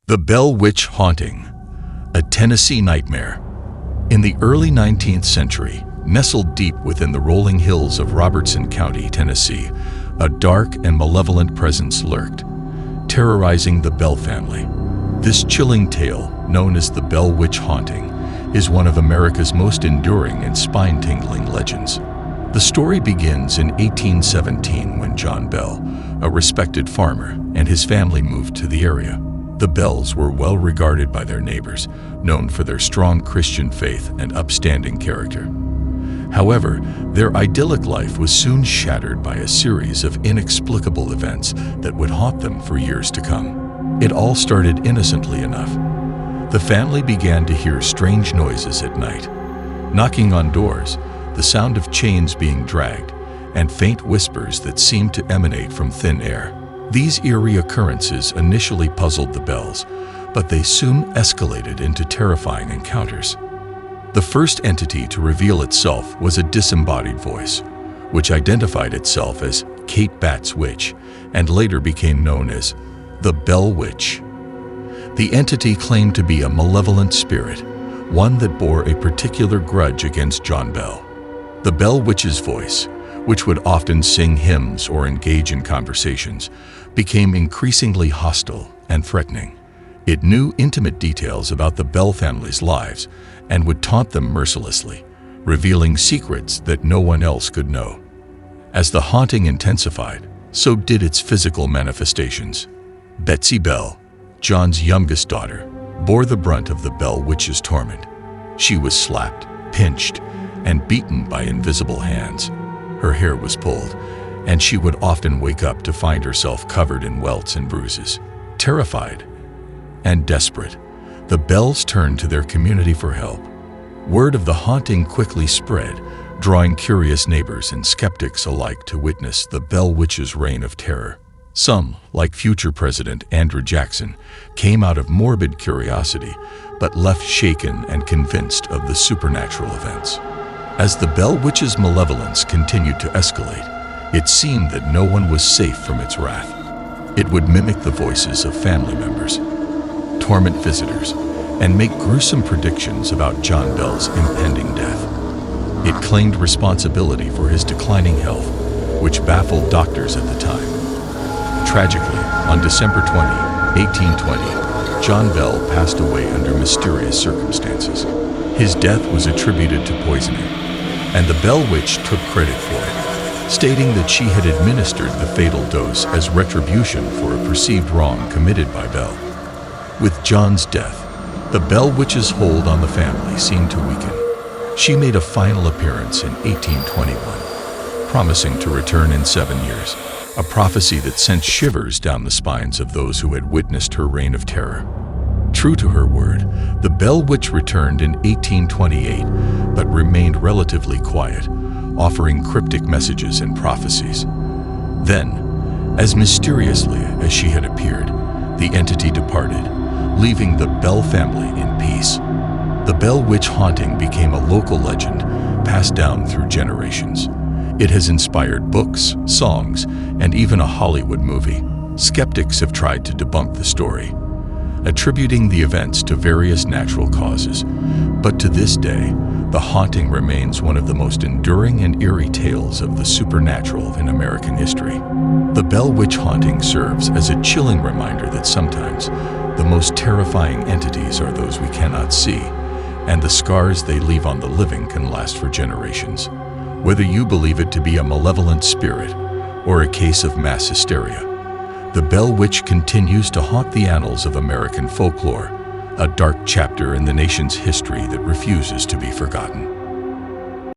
The Bell Witch Haunting, a Tennessee nightmare. In the early 19th century, nestled deep within the rolling hills of Robertson County, Tennessee, a dark and malevolent presence lurked, terrorizing the Bell family. This chilling tale, known as the Bell Witch Haunting, is one of America's most enduring and spine-tingling legends. The story begins in 1817 when John Bell, a respected farmer, and his family moved to the area. The Bells were well regarded by their neighbors, known for their strong Christian faith and upstanding character. However, their idyllic life was soon shattered by a series of inexplicable events that would haunt them for years to come. It all started innocently enough. The family began to hear strange noises at night, knocking on doors, the sound of chains being dragged, and faint whispers that seemed to emanate from thin air. These eerie occurrences initially puzzled the Bells, but they soon escalated into terrifying encounters. The first entity to reveal itself was a disembodied voice, which identified itself as Kate Bat's Witch and later became known as the Bell Witch. The entity claimed to be a malevolent spirit, one that bore a particular grudge against John Bell. The Bell Witch's voice, which would often sing hymns or engage in conversations, became increasingly hostile and threatening. It knew intimate details about the Bell family's lives and would taunt them mercilessly, revealing secrets that no one else could know. As the haunting intensified, so did its physical manifestations. Betsy Bell, John's youngest daughter, bore the brunt of the Bell Witch's torment. She was slapped, pinched, and beaten by invisible hands. Her hair was pulled, and she would often wake up to find herself covered in welts and bruises. Terrified and desperate, the Bells turned to their community for help. Word of the haunting quickly spread, drawing curious neighbors and skeptics alike to witness the Bell Witch's reign of terror. Some, like future President Andrew Jackson, came out of morbid curiosity, but left shaken and convinced of the supernatural events. As the Bell Witch's malevolence continued to escalate, it seemed that no one was safe from its wrath. It would mimic the voices of family members, torment visitors, and make gruesome predictions about John Bell's impending death. It claimed responsibility for his declining health, which baffled doctors at the time. Tragically, on December 20, 1820, John Bell passed away under mysterious circumstances. His death was attributed to poisoning, and the Bell Witch took credit for it, stating that she had administered the fatal dose as retribution for a perceived wrong committed by Bell. With John's death, the Bell Witch's hold on the family seemed to weaken. She made a final appearance in 1821, promising to return in 7 years, a prophecy that sent shivers down the spines of those who had witnessed her reign of terror. True to her word, the Bell Witch returned in 1828, but remained relatively quiet, offering cryptic messages and prophecies. Then, as mysteriously as she had appeared, the entity departed, leaving the Bell family in peace. The Bell Witch Haunting became a local legend, passed down through generations. It has inspired books, songs, and even a Hollywood movie. Skeptics have tried to debunk the story, attributing the events to various natural causes. But to this day, the haunting remains one of the most enduring and eerie tales of the supernatural in American history. The Bell Witch Haunting serves as a chilling reminder that sometimes the most terrifying entities are those we cannot see, and the scars they leave on the living can last for generations. Whether you believe it to be a malevolent spirit or a case of mass hysteria, the Bell Witch continues to haunt the annals of American folklore, a dark chapter in the nation's history that refuses to be forgotten.